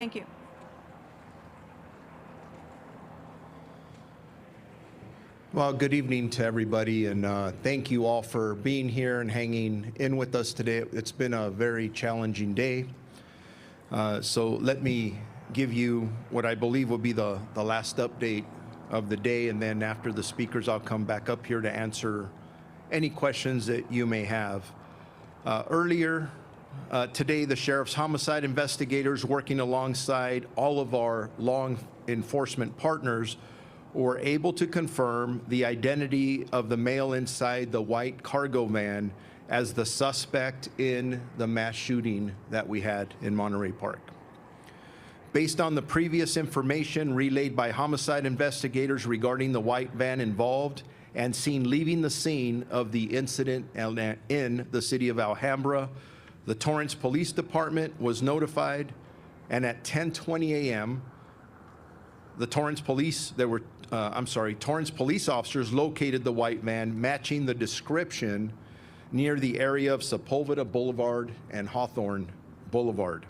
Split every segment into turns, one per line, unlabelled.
Thank you.
Well, good evening to everybody, and thank you all for being here and hanging in with us today. It's been a very challenging day. So let me give you what I believe will be the last update of the day, and then after the speakers, I'll come back up here to answer any questions that you may have. Earlier today, the Sheriff's homicide investigators, working alongside all of our law enforcement partners, were able to confirm the identity of the male inside the white cargo van as the suspect in the mass shooting that we had in Monterey Park. Based on the previous information relayed by homicide investigators regarding the white van involved and seen leaving the scene of the incident in the city of Alhambra, the Torrance Police Department was notified, and at 10:20 a.m., the Torrance police officers located the white van, matching the description near the area of Sepulveda Boulevard and Hawthorne Boulevard.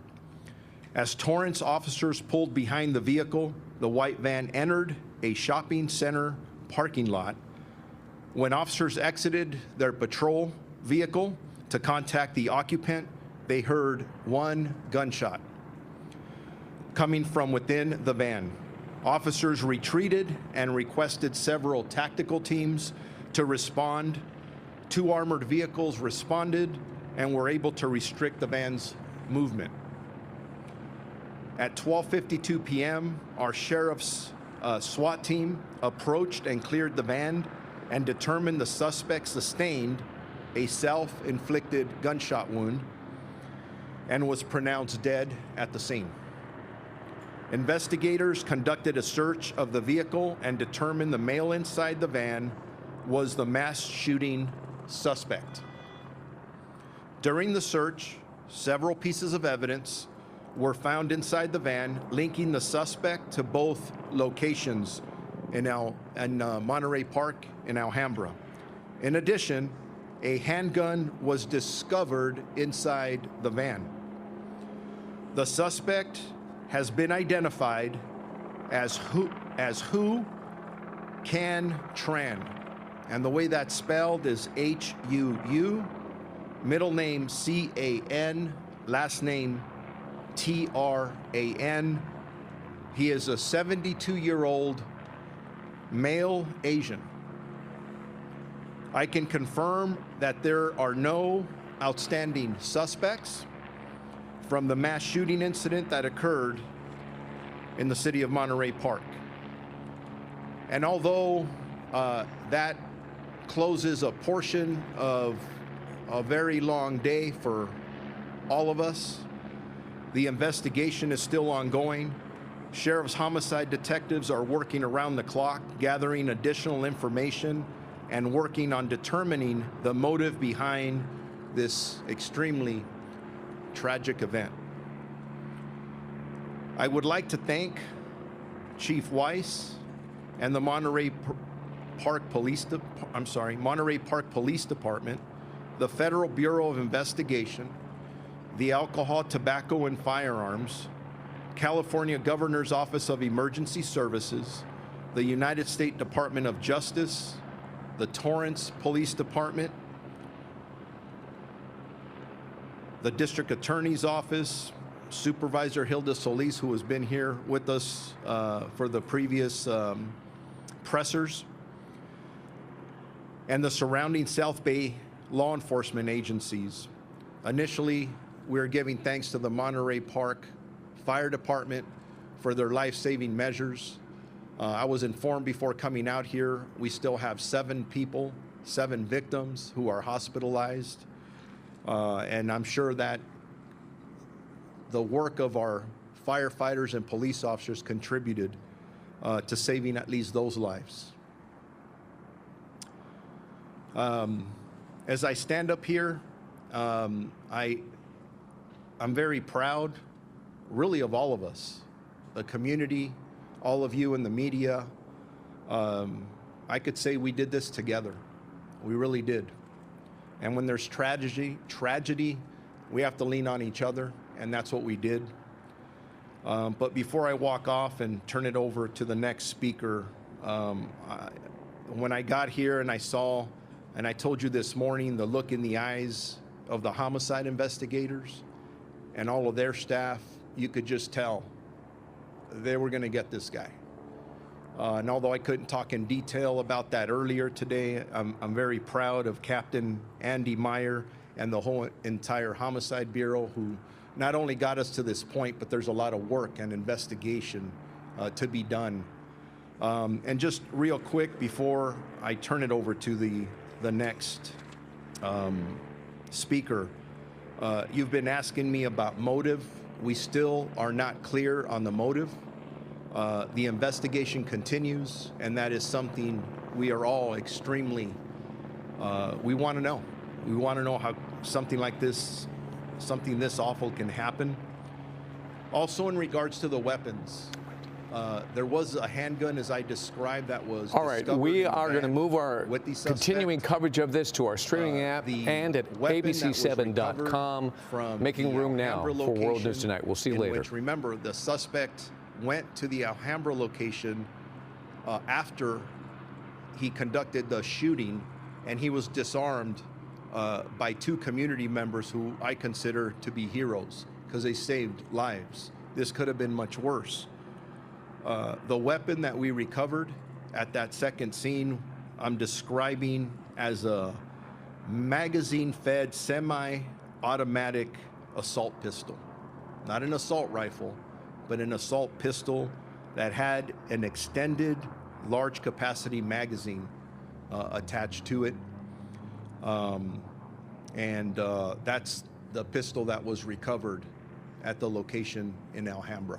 As Torrance officers pulled behind the vehicle, the white van entered a shopping center parking lot. When officers exited their patrol vehicle to contact the occupant, they heard one gunshot coming from within the van. Officers retreated and requested several tactical teams to respond. 2 armored vehicles responded and were able to restrict the van's movement. At 12:52 p.m., our sheriff's SWAT team approached and cleared the van and determined the suspect sustained a self-inflicted gunshot wound and was pronounced dead at the scene. Investigators conducted a search of the vehicle and determined the male inside the van was the mass shooting suspect. During the search, several pieces of evidence were found inside the van linking the suspect to both locations in Monterey Park in Alhambra. In addition, a handgun was discovered inside the van. The suspect has been identified as Hu Can Tran, and the way that's spelled is H-U-U, middle name C-A-N, last name T-R-A-N. He is a 72-year-old male Asian. I can confirm that there are no outstanding suspects from the mass shooting incident that occurred in the city of Monterey Park. And although that closes a portion of a very long day for all of us, the investigation is still ongoing. Sheriff's homicide detectives are working around the clock, gathering additional information and working on determining the motive behind this extremely tragic event. I would like to thank Chief Weiss and the Monterey Park Police Department, the Federal Bureau of Investigation, the Alcohol, Tobacco, and Firearms, California Governor's Office of Emergency Services, the United States Department of Justice, the Torrance Police Department, the District Attorney's Office, Supervisor Hilda Solis, who has been here with us for the previous pressers, and the surrounding South Bay law enforcement agencies. Initially, we're giving thanks to the Monterey Park Fire Department for their life-saving measures. I was informed before coming out here, we still have 7 victims who are hospitalized. And I'm sure that the work of our firefighters and police officers contributed to saving at least those lives. As I stand up here, I'm very proud, really, of all of us, the community, all of you in the media. I could say we did this together. We really did. And when there's tragedy, we have to lean on each other, and that's what we did. But before I walk off and turn it over to the next speaker, when I got here and I saw, and I told you this morning, the look in the eyes of the homicide investigators and all of their staff, you could just tell they were going to get this guy. And although I couldn't talk in detail about that earlier today, I'm very proud of Captain Andy Meyer and the whole entire Homicide Bureau, who not only got us to this point, but there's a lot of work and investigation to be done. And just real quick before I turn it over to the next speaker, you've been asking me about motive. We still are not clear on the motive. The investigation continues, and that is something we are all extremely, we want to know. We want to know how something like this, something this awful can happen. Also, in regards to the weapons, there was a handgun, as I described, that was
all right. We are going to move our continuing coverage of this to our streaming app and at abc7.com, making room now for World News Tonight. We'll see you later.
Which, remember, the suspect went to the Alhambra location after he conducted the shooting, and he was disarmed by two community members who I consider to be heroes because they saved lives. This could have been much worse. The weapon that we recovered at that second scene, I'm describing as a magazine-fed semi-automatic assault pistol. Not an assault rifle, but an assault pistol that had an extended large capacity magazine attached to it. That's the pistol that was recovered at the location in Alhambra.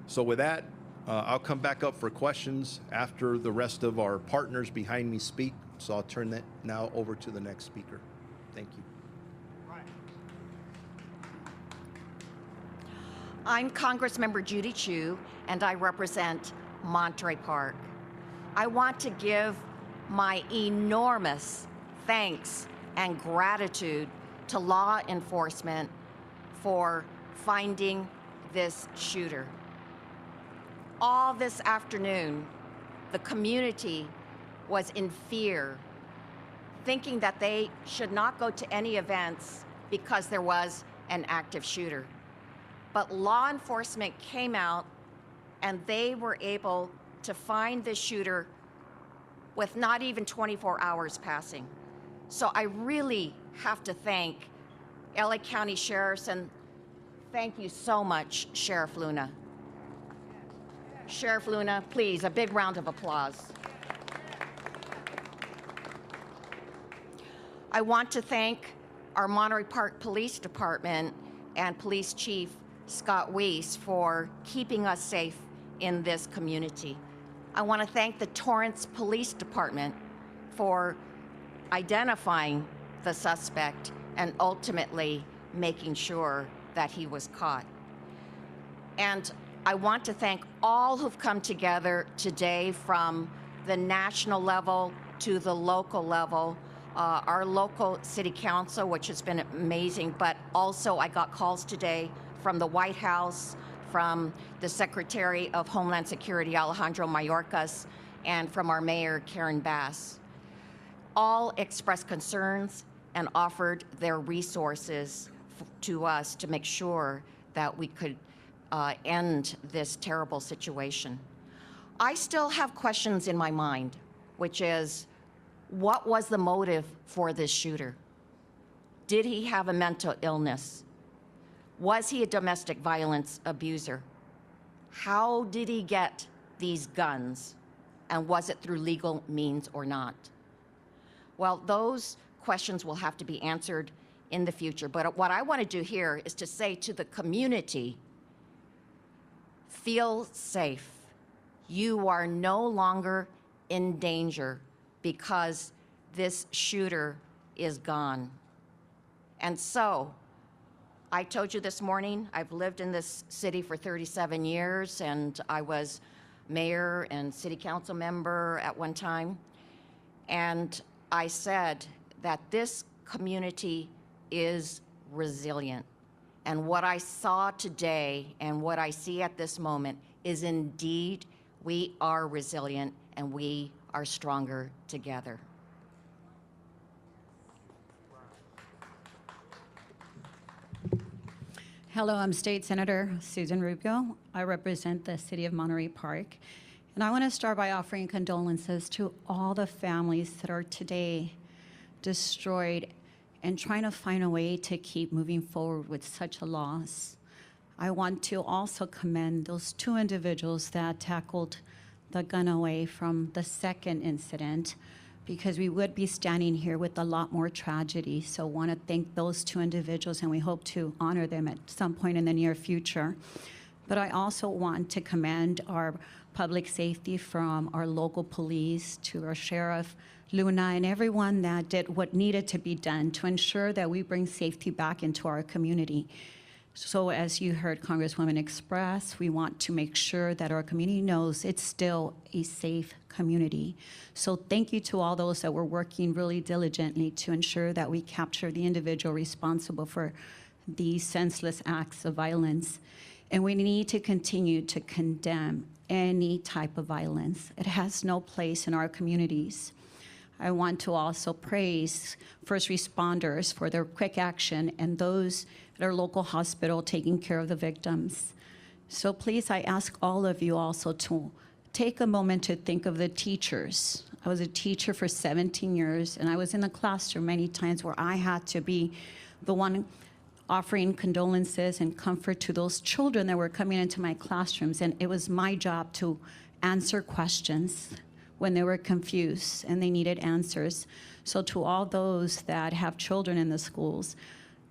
So with that, I'll come back up for questions after the rest of our partners behind me speak. So I'll turn that now over to the next speaker. Thank you.
I'm Congressmember Judy Chu, and I represent Monterey Park. I want to give my enormous thanks and gratitude to law enforcement for finding this shooter. All this afternoon, the community was in fear, thinking that they should not go to any events because there was an active shooter. But law enforcement came out and they were able to find the shooter with not even 24 hours passing. So I really have to thank LA County Sheriffs, and thank you so much, Sheriff Luna. Sheriff Luna, please, a big round of applause. I want to thank our Monterey Park Police Department and Police Chief Scott Weiss for keeping us safe in this community. I want to thank the Torrance Police Department for identifying the suspect and ultimately making sure that he was caught. And I want to thank all who've come together today, from the national level to the local level. Our local city council, which has been amazing, but also I got calls today from the White House, from the Secretary of Homeland Security, Alejandro Mayorkas, and from our Mayor, Karen Bass. All expressed concerns and offered their resources to us to make sure that we could end this terrible situation. I still have questions in my mind, which is, what was the motive for this shooter? Did he have a mental illness? Was he a domestic violence abuser? How did he get these guns? And was it through legal means or not? Well, those questions will have to be answered in the future. But what I want to do here is to say to the community, feel safe. You are no longer in danger because this shooter is gone. And so, I told you this morning, I've lived in this city for 37 years, and I was mayor and city council member at one time. And I said that this community is resilient. And what I saw today and what I see at this moment is indeed we are resilient and we are stronger together.
Hello, I'm State Senator Susan Rubio. I represent the city of Monterey Park. And I want to start by offering condolences to all the families that are today destroyed and trying to find a way to keep moving forward with such a loss. I want to also commend those two individuals that tackled the gun away from the second incident, because we would be standing here with a lot more tragedy. So I want to thank those two individuals, and we hope to honor them at some point in the near future. But I also want to commend our public safety, from our local police to our sheriff, Luna, and everyone that did what needed to be done to ensure that we bring safety back into our community. So as you heard Congresswoman express, we want to make sure that our community knows it's still a safe community. So thank you to all those that were working really diligently to ensure that we capture the individual responsible for these senseless acts of violence. And we need to continue to condemn any type of violence. It has no place in our communities. I want to also praise first responders for their quick action and those at our local hospital taking care of the victims. So please, I ask all of you also to take a moment to think of the teachers. I was a teacher for 17 years, and I was in the classroom many times where I had to be the one offering condolences and comfort to those children that were coming into my classrooms, and it was my job to answer questions when they were confused and they needed answers. So to all those that have children in the schools,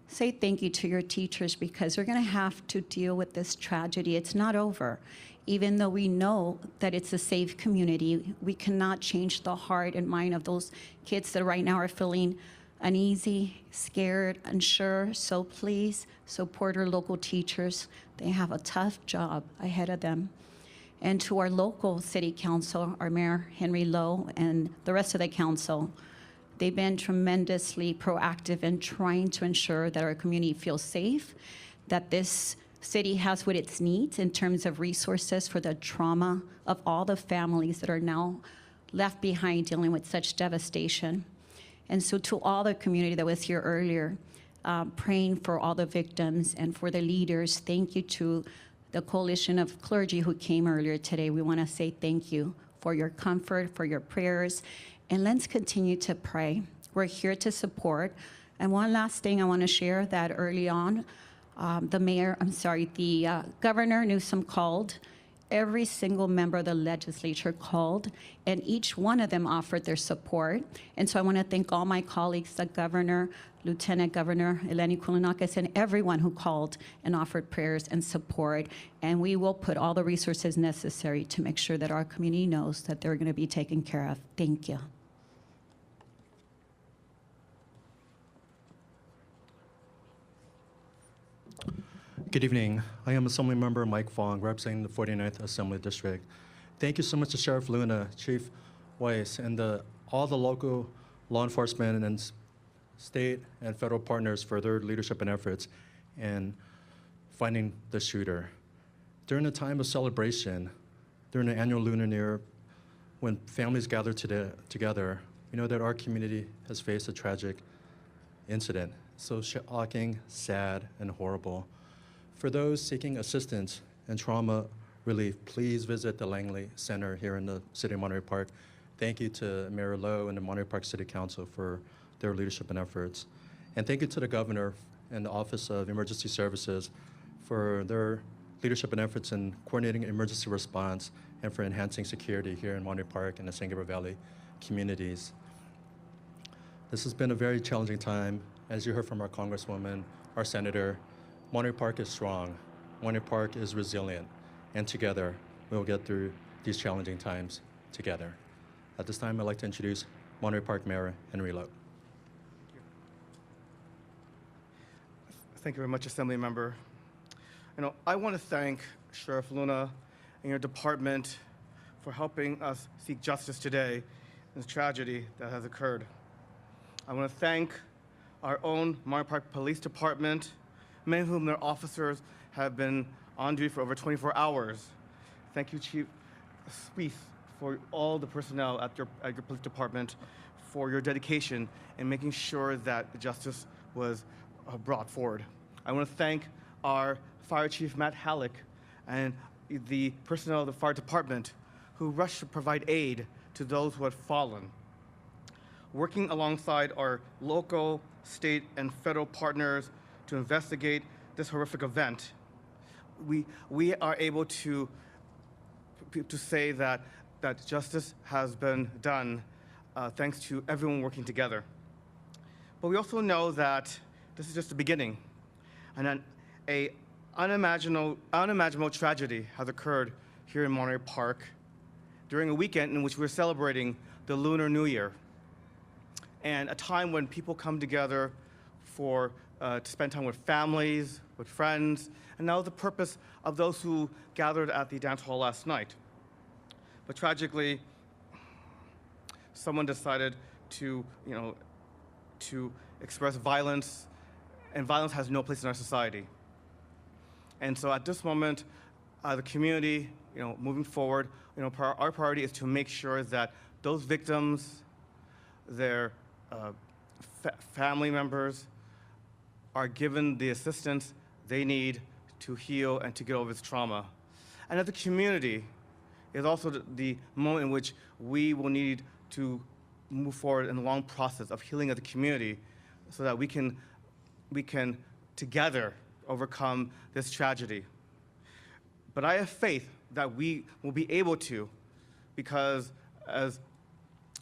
say thank you to your teachers, because they're gonna have to deal with this tragedy. It's not over. Even though we know that it's a safe community, we cannot change the heart and mind of those kids that right now are feeling uneasy, scared, unsure. So please support our local teachers. They have a tough job ahead of them. And to our local city council, our mayor, Henry Lowe, and the rest of the council, they've been tremendously proactive in trying to ensure that our community feels safe, that this city has what it needs in terms of resources for the trauma of all the families that are now left behind dealing with such devastation. And so to all the community that was here earlier, praying for all the victims and for the leaders, thank you to the coalition of clergy who came earlier today. We want to say thank you for your comfort, for your prayers, and let's continue to pray. We're here to support. And one last thing I want to share, that early on, the Governor Newsom called. Every single member of the legislature called, and each one of them offered their support. And so I want to thank all my colleagues, the governor, Lieutenant Governor Eleni Koulounakis, and everyone who called and offered prayers and support. And we will put all the resources necessary to make sure that our community knows that they're going to be taken care of. Thank you.
Good evening. I am Assemblymember Mike Fong, representing the 49th Assembly District. Thank you so much to Sheriff Luna, Chief Weiss, and all the local law enforcement and state and federal partners for their leadership and efforts in finding the shooter. During a time of celebration, during the annual Lunar New Year, when families gather together, we know that our community has faced a tragic incident. So shocking, sad, and horrible. For those seeking assistance and trauma relief, please visit the Langley Center here in the city of Monterey Park. Thank you to Mayor Lowe and the Monterey Park City Council for their leadership and efforts. And thank you to the Governor and the Office of Emergency Services for their leadership and efforts in coordinating emergency response and for enhancing security here in Monterey Park and the San Gabriel Valley communities. This has been a very challenging time. As you heard from our Congresswoman, our Senator, Monterey Park is strong, Monterey Park is resilient, and together we will get through these challenging times together. At this time, I'd like to introduce Monterey Park Mayor Henry Lowe.
Thank you very much, Assembly Member. I want to thank Sheriff Luna and your department for helping us seek justice today in this tragedy that has occurred. I want to thank our own Monterey Park Police Department, many of whom their officers have been on duty for over 24 hours. Thank you, Chief Spieth, for all the personnel at your police department for your dedication in making sure that justice was brought forward. I want to thank our Fire Chief, Matt Halleck, and the personnel of the fire department who rushed to provide aid to those who had fallen. Working alongside our local, state, and federal partners to investigate this horrific event, we are able to say that justice has been done thanks to everyone working together. But we also know that this is just the beginning, and an unimaginable tragedy has occurred here in Monterey Park during a weekend in which we're celebrating the Lunar New Year, and a time when people come together to spend time with families, with friends, and that was the purpose of those who gathered at the dance hall last night. But tragically, someone decided to express violence, and violence has no place in our society. And so at this moment, the community, moving forward, our priority is to make sure that those victims, their family members, are given the assistance they need to heal and to get over this trauma. And as a community, is also the moment in which we will need to move forward in the long process of healing as a community so that we can together overcome this tragedy. But I have faith that we will be able to, because as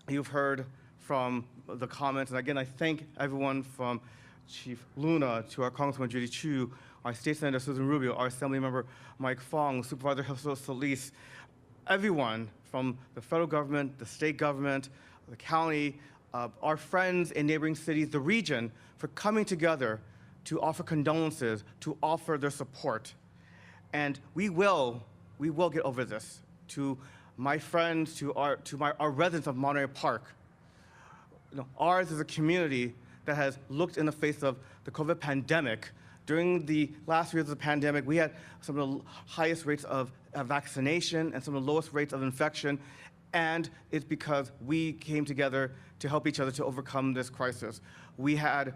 you've heard from the comments, and again, I thank everyone from Chief Luna to our Congresswoman Judy Chu, our State Senator Susan Rubio, our Assembly Member Mike Fong, Supervisor Jesus Solis, everyone from the federal government, the state government, the county, our friends in neighboring cities, the region, for coming together to offer condolences, to offer their support. And we will get over this. To my friends, to our residents of Monterey Park, ours is a community that has looked in the face of the COVID pandemic. During the last years of the pandemic, we had some of the highest rates of vaccination and some of the lowest rates of infection, and it's because we came together to help each other to overcome this crisis. We had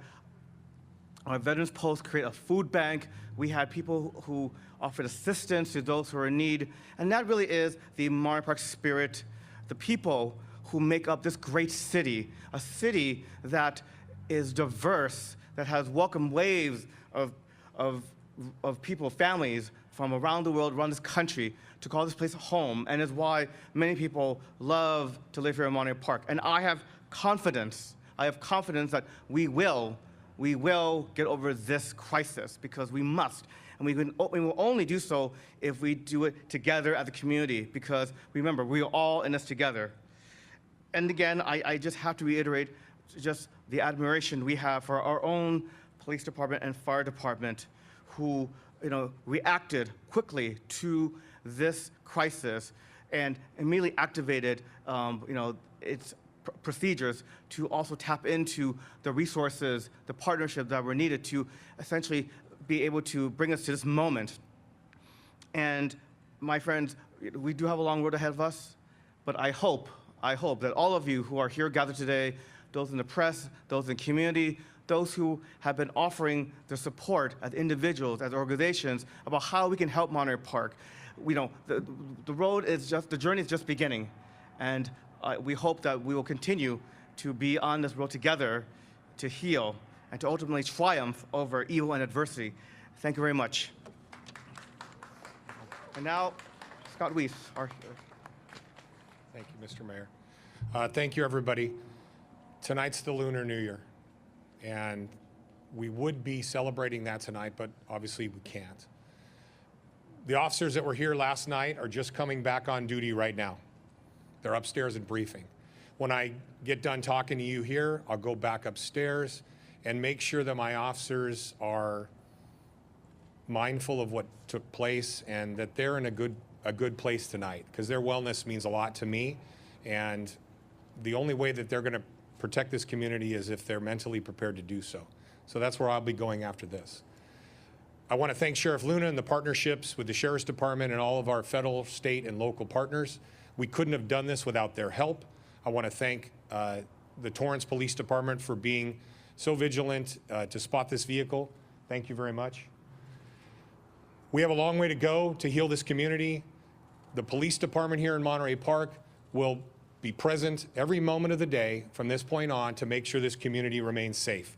our Veterans Post create a food bank. We had people who offered assistance to those who are in need, and that really is the Monterey Park spirit, the people who make up this great city, a city that is diverse, that has welcomed waves of people, families from around the world, around this country, to call this place home, and is why many people love to live here in Monterey Park. And I have confidence that we will get over this crisis, because we must. And we will only do so if we do it together as a community, because remember, we are all in this together. And again, I just have to reiterate just the admiration we have for our own police department and fire department, who reacted quickly to this crisis and immediately activated its procedures to also tap into the resources, the partnerships that were needed to essentially be able to bring us to this moment. And my friends, we do have a long road ahead of us, but I hope that all of you who are here gathered today, those in the press, those in the community, those who have been offering their support as individuals, as organizations, about how we can help Monterey Park. The journey is just beginning, and we hope that we will continue to be on this road together to heal and to ultimately triumph over evil and adversity. Thank you very much. And now, Scott Weiss,
Thank you, Mr. Mayor. Thank you, everybody. Tonight's the Lunar New Year, and we would be celebrating that tonight, but obviously we can't. The officers that were here last night are just coming back on duty right now. They're upstairs and briefing. When I get done talking to you here, I'll go back upstairs and make sure that my officers are mindful of what took place and that they're in a good place tonight, because their wellness means a lot to me, and the only way that they're going to protect this community is if they're mentally prepared to do so. So that's where I'll be going after this. I want to thank Sheriff Luna and the partnerships with the Sheriff's Department and all of our federal, state, and local partners. We couldn't have done this without their help. I want to thank the Torrance Police Department for being so vigilant to spot this vehicle. Thank you very much. We have a long way to go to heal this community. The police department here in Monterey Park will be present every moment of the day from this point on to make sure this community remains safe.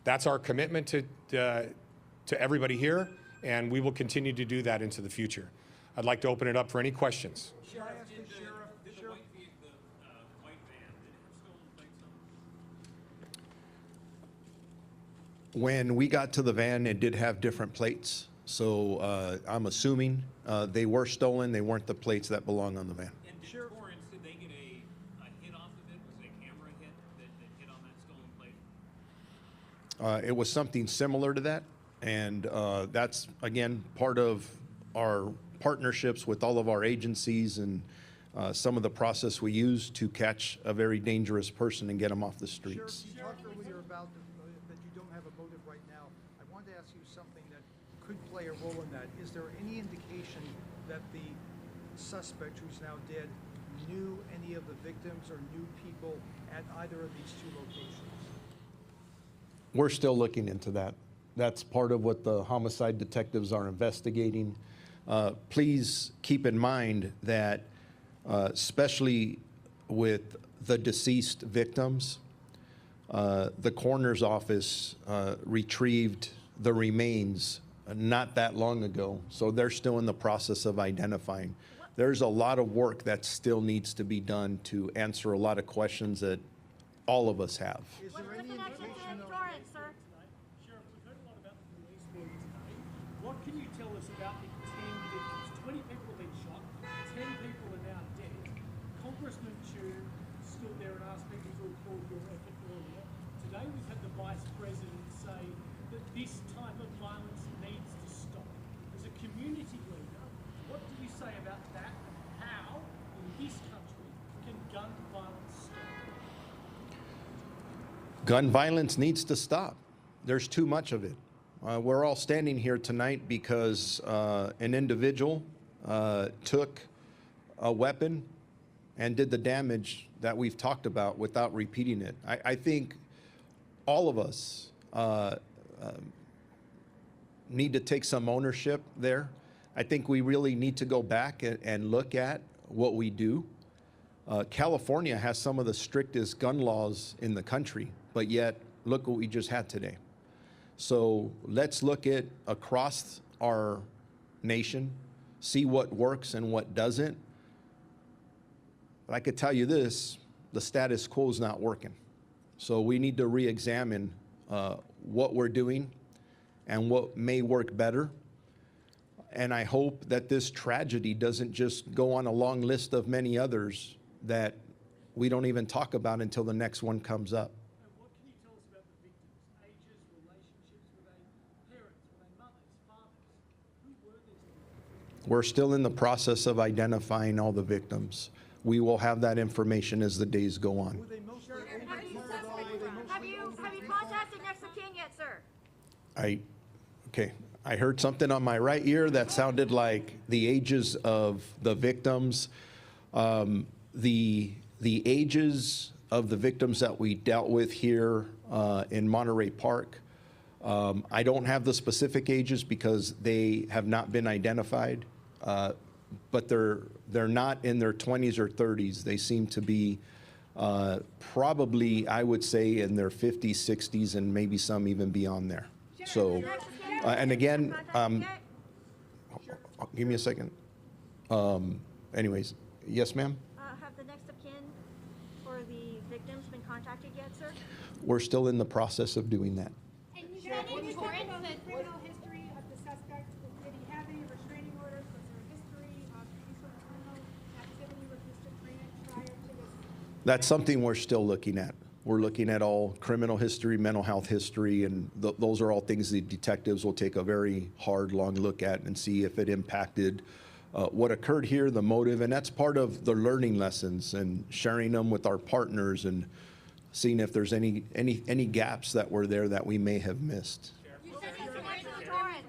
That's our commitment to everybody here, and we will continue to do that into the future. I'd like to open it up for any questions.
When we got to the van, it did have different plates. So I'm assuming they were stolen. They weren't the plates that belong on the van.
And Torrance, did they get a hit off of it? Was it a camera hit that hit on that stolen plate?
It was something similar to that. And that's, again, part of our partnerships with all of our agencies and some of the process we use to catch a very dangerous person and get them off the streets.
Sheriff, you talked earlier about that you don't have a motive right now. I wanted to ask you something that could play a role in that. Is there any indication that the suspect, who's now dead, knew any of the victims or knew people at either of these two locations?
We're still looking into that. That's part of what the homicide detectives are investigating. Please keep in mind that, especially with the deceased victims, the coroner's office retrieved the remains not that long ago, so they're still in the process of identifying. There's a lot of work that still needs to be done to answer a lot of questions that all of us have.
Is there any indication of...
Sheriff, we've heard a lot about the police story today. What can you tell us about the 10 victims? 20 people have been shot, 10 people are now dead. Congressman Chu stood there and asked people to applaud your effort earlier. Today we've had the Vice President say that this type of violence needs to stop. As a community leader, what do you say about that and how, in this country, can gun violence stop?
Gun violence needs to stop. There's too much of it. We're all standing here tonight because an individual took a weapon and did the damage that we've talked about without repeating it. I think all of us need to take some ownership there. I think we really need to go back and look at what we do. California has some of the strictest gun laws in the country, but yet look what we just had today. So let's look at across our nation, see what works and what doesn't. But I could tell you this, the status quo is not working. So we need to re-examine what we're doing and what may work better. And I hope that this tragedy doesn't just go on a long list of many others that we don't even talk about until the next one comes up.
And what can you tell us about the victims' ages, relationships? Were they parents? Were they mothers, fathers? Who were these people?
We're still in the process of identifying all the victims. We will have that information as the days go on.
Were they mostly
Have you contacted next of kin yet, sir?
Okay, I heard something on my right ear that sounded like the ages of the victims. The ages of the victims that we dealt with here in Monterey Park, I don't have the specific ages because they have not been identified, but they're not in their 20s or 30s. They seem to be probably, I would say, in their 50s, 60s, and maybe some even beyond there. So, and again, give me a second. Anyways, yes, ma'am?
Have the next of kin or the victims been contacted yet, sir?
We're still in the process of doing that.
And is there any criminal history of the suspect? Did he have any restraining orders? Was there a history of any sort of criminal activity with Mr. Grant prior to this?
That's something we're still looking at. We're looking at all criminal history, mental health history, and those are all things the detectives will take a very hard, long look at and see if it impacted what occurred here, the motive, and that's part of the learning lessons and sharing them with our partners and seeing if there's any gaps that were there that we may have missed.
You said Mr. Torrance.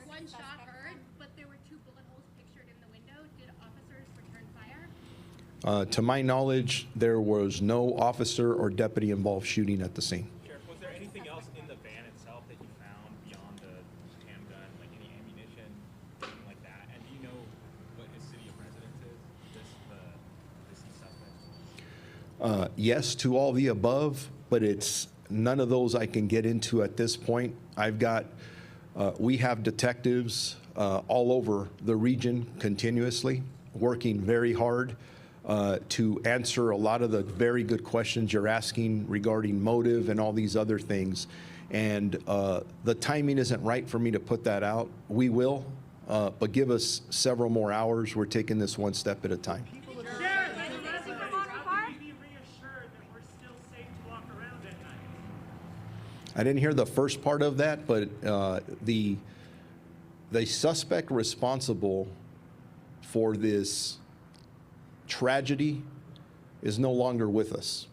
To my knowledge, there was no officer or deputy involved shooting at the scene.
Sheriff, was there anything else in the van itself that you found beyond the handgun, like any ammunition, anything like that? And do you know what his city of residence is, this suspect?
Yes to all the above, but it's none of those I can get into at this point. We have detectives all over the region continuously working very hard to answer a lot of the very good questions you're asking regarding motive and all these other things. And the timing isn't right for me to put that out. We will, but give us several more hours. We're taking this one step at a time. I didn't hear the first part of that, but the suspect responsible for this tragedy is no longer with us.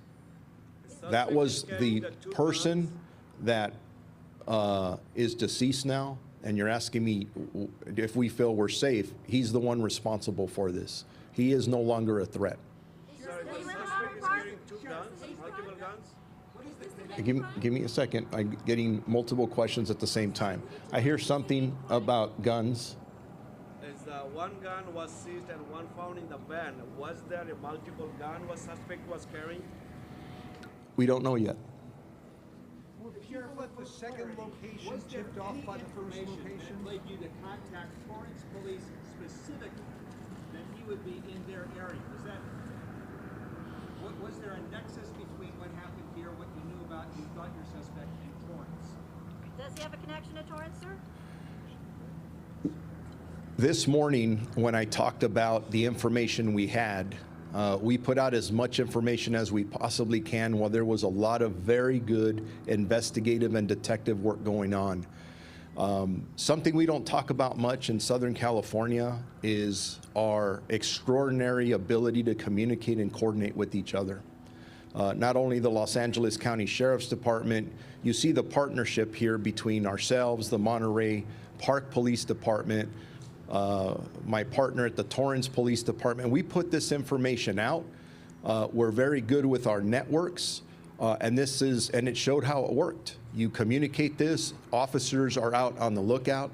That was the person that is deceased now, and you're asking me if we feel we're safe. He's the one responsible for this. He is no longer a threat. Give me a second. I'm getting multiple questions at the same time. I hear something about guns.
One gun was seized and one found in the van. Was there a multiple gun was suspect was carrying?
We don't know yet.
Were people at the second location tipped off by the first location?
Led you to contact Torrance Police specifically that he would be in their area. Was there a nexus between what happened here, what you knew about, you thought your suspect, and Torrance?
Does he have a connection to Torrance, sir?
This morning, when I talked about the information we had, we put out as much information as we possibly can while there was a lot of very good investigative and detective work going on. Something we don't talk about much in Southern California is our extraordinary ability to communicate and coordinate with each other. Not only the Los Angeles County Sheriff's Department, you see the partnership here between ourselves, the Monterey Park Police Department, my partner at the Torrance Police Department. We put this information out. We're very good with our networks, and it showed how it worked. You communicate this, officers are out on the lookout.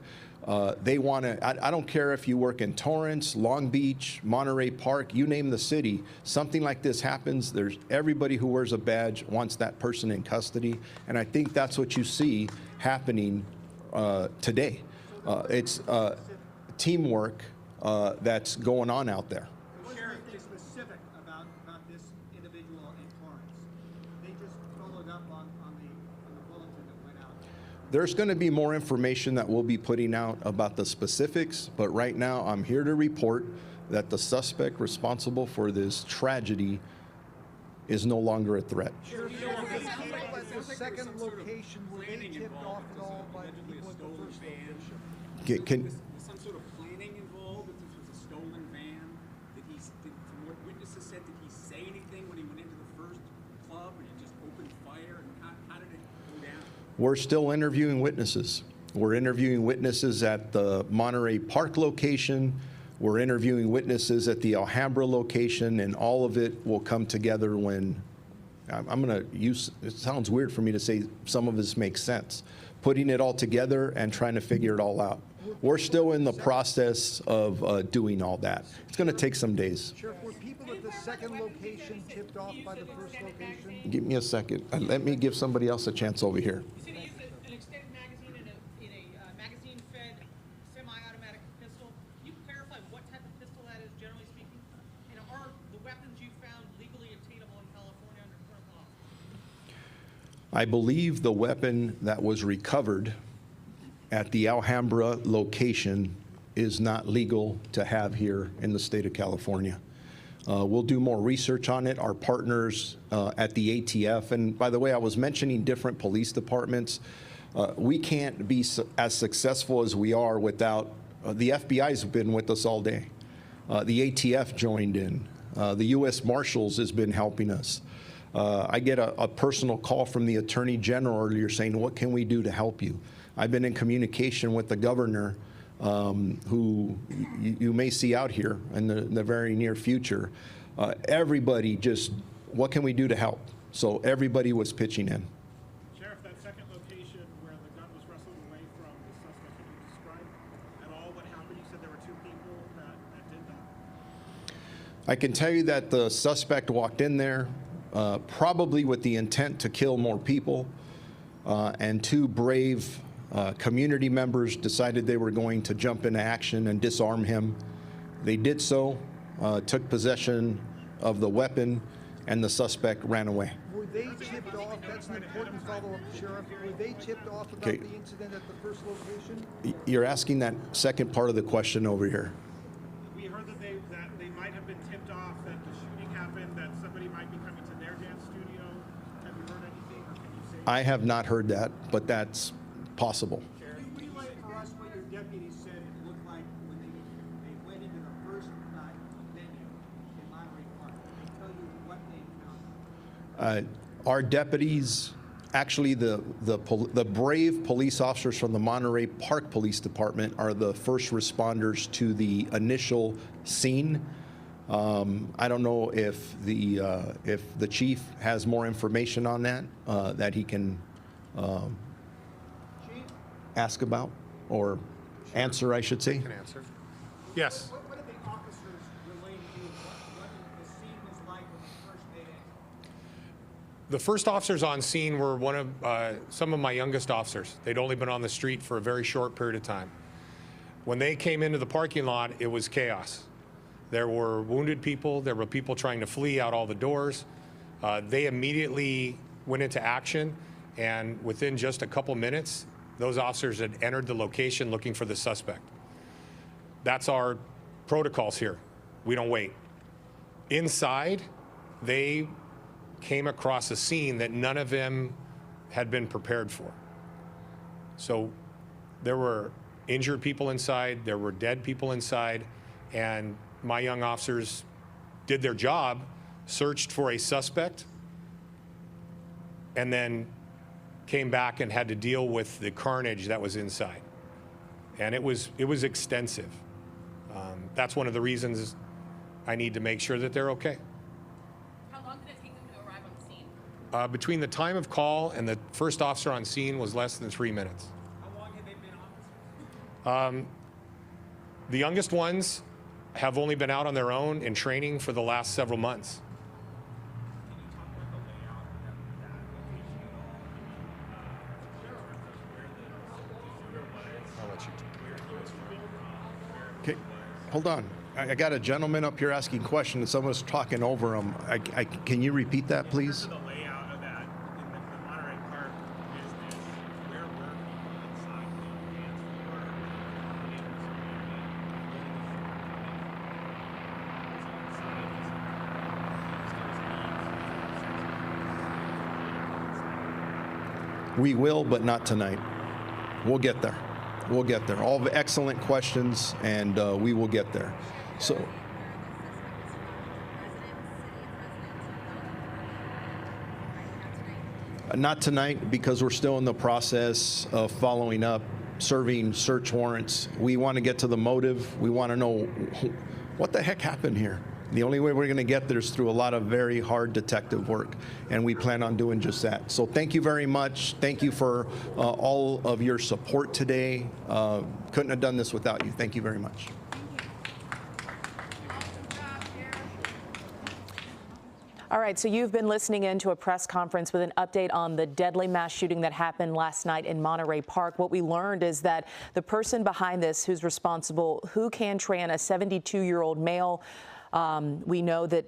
They want to, I don't care if you work in Torrance, Long Beach, Monterey Park, you name the city, something like this happens, there's everybody who wears a badge wants that person in custody, and I think that's what you see happening today. It's teamwork that's going on out there.
Sheriff is specific about this individual in Torrance. They just followed up on the bulletin that went out.
There's going to be more information that we'll be putting out about the specifics, but right now I'm here to report that the suspect responsible for this tragedy is no longer a threat.
The second location, were they tipped off at all by the people at the first location?
Was some sort of planning involved? That this was a stolen van? From what witnesses said, did he say anything when he went into the first club, or he just opened fire? And how did it go down?
We're still interviewing witnesses. We're interviewing witnesses at the Monterey Park location. We're interviewing witnesses at the Alhambra location, and all of it will come together when, I'm going to use, it sounds weird for me to say some of this makes sense, putting it all together and trying to figure it all out. We're still in the process of doing all that. It's going to take some days.
Sheriff, were people at the second location tipped off by the first location?
Give me a second. Let me give somebody else a chance over here.
You said he used an extended magazine in a magazine-fed semi-automatic pistol. Can you clarify what type of pistol that is, generally speaking? And are the weapons you found legally obtainable in California under current law?
I believe the weapon that was recovered at the Alhambra location is not legal to have here in the state of California. We'll do more research on it. Our partners at the ATF, and by the way, I was mentioning different police departments. We can't be as successful as we are without, the FBI's been with us all day. The ATF joined in. The U.S. Marshals has been helping us. I get a personal call from the Attorney General earlier saying, what can we do to help you? I've been in communication with the governor, who you may see out here in the very near future. everybody just, what can we do to help? So everybody was pitching in.
Sheriff, that second location where the gun was wrestled away from the suspect, can you describe at all what happened? You said there were 2 people that did that.
I can tell you that the suspect walked in there probably with the intent to kill more people, and 2 brave community members decided they were going to jump into action and disarm him. They did so, took possession of the weapon, and the suspect ran away.
Were they tipped off? That's an important follow-up, Sheriff. Were they tipped off about the incident at the first location?
You're asking that second part of the question over here.
We heard that they might have been tipped off that the shooting happened, that somebody might be coming to their dance studio. Have you heard anything, or can you say?
I have not heard that, but that's possible.
Can you relay for us what your deputy said it looked like when they went into the first venue in Monterey Park? Did they tell you what they found?
Our deputies, actually the brave police officers from the Monterey Park Police Department are the first responders to the initial scene. I don't know if the chief has more information on that that he can ask about or answer, I should say.
Can answer. Yes.
What did the officers relate to you? What the scene was like when they first made it?
The first officers on scene were some of my youngest officers. They'd only been on the street for a very short period of time. When they came into the parking lot, it was chaos. There were wounded people. There were people trying to flee out all the doors. They immediately went into action, and within just a couple minutes, those officers had entered the location looking for the suspect. That's our protocols here. We don't wait. Inside, they came across a scene that none of them had been prepared for. So there were injured people inside, there were dead people inside, and my young officers did their job, searched for a suspect, and then came back and had to deal with the carnage that was inside. And it was extensive. That's one of the reasons I need to make sure that they're okay.
How long did it take them to arrive on the scene?
Between the time of call and the first officer on scene was less than 3 minutes.
How long have they been officers?
The youngest ones have only been out on their own in training for the last several months.
Can you talk about the layout of that location at all? Where the shooter was?
I'll let you.
Where he was from?
Okay, hold on. I got a gentleman up here asking questions. Someone's talking over him. Can you repeat that, please?
The layout of that in the Monterey Park business, where were people inside the dance floor?
We will, but not tonight. We'll get there. We'll get there. All excellent questions, and we will get there. So, not tonight, because we're still in the process of following up, serving search warrants. We want to get to the motive. We want to know what the heck happened here. The only way we're going to get there is through a lot of very hard detective work, and we plan on doing just that. So thank you very much. Thank you for all of your support today. Couldn't have done this without you. Thank you very much.
All right, so you've been listening in to a press conference with an update on the deadly mass shooting that happened last night in Monterey Park. What we learned is that the person behind this who's responsible, Hu Can Tran, a 72-year-old male, we know that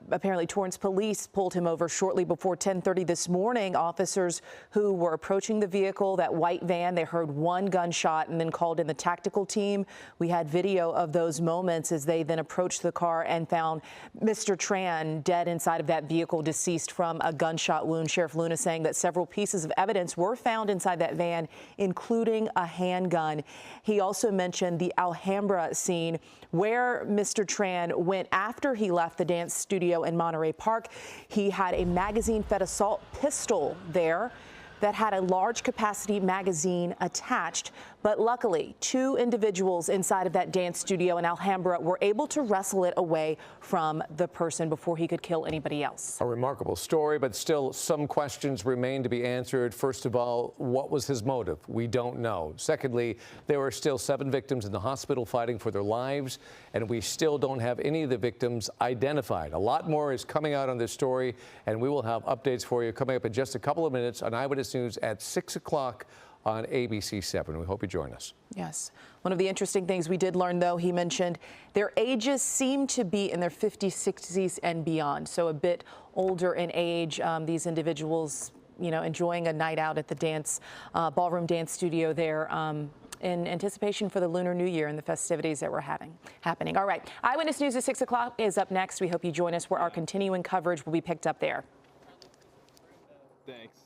apparently Torrance police pulled him over shortly before 10:30 this morning. Officers who were approaching the vehicle, that white van, they heard one gunshot and then called in the tactical team. We had video of those moments as they then approached the car and found Mr. Tran dead inside of that vehicle, deceased from a gunshot wound. Sheriff Luna saying that several pieces of evidence were found inside that van, including a handgun. He also mentioned the Alhambra scene where Mr. Tran went after he left the dance studio in Monterey Park. He had a magazine-fed assault pistol there. that had a large capacity magazine attached. But luckily, 2 individuals inside of that dance studio in Alhambra were able to wrestle it away from the person before he could kill anybody else.
A remarkable story, but still some questions remain to be answered. First of all, what was his motive? We don't know. Secondly, there are still 7 victims in the hospital fighting for their lives, and we still don't have any of the victims identified. A lot more is coming out on this story, and we will have updates for you coming up in just a couple of minutes on Eyewitness News at 6 o'clock on ABC 7. We hope you join us.
Yes. One of the interesting things we did learn, though, he mentioned their ages seem to be in their 50s, 60s and beyond, so a bit older in age. These individuals, you know, enjoying a night out at the ballroom dance studio there in anticipation for the Lunar New Year and the festivities that were happening. All right. Eyewitness News at 6 o'clock is up next. We hope you join us where our continuing coverage will be picked up there.
Thanks.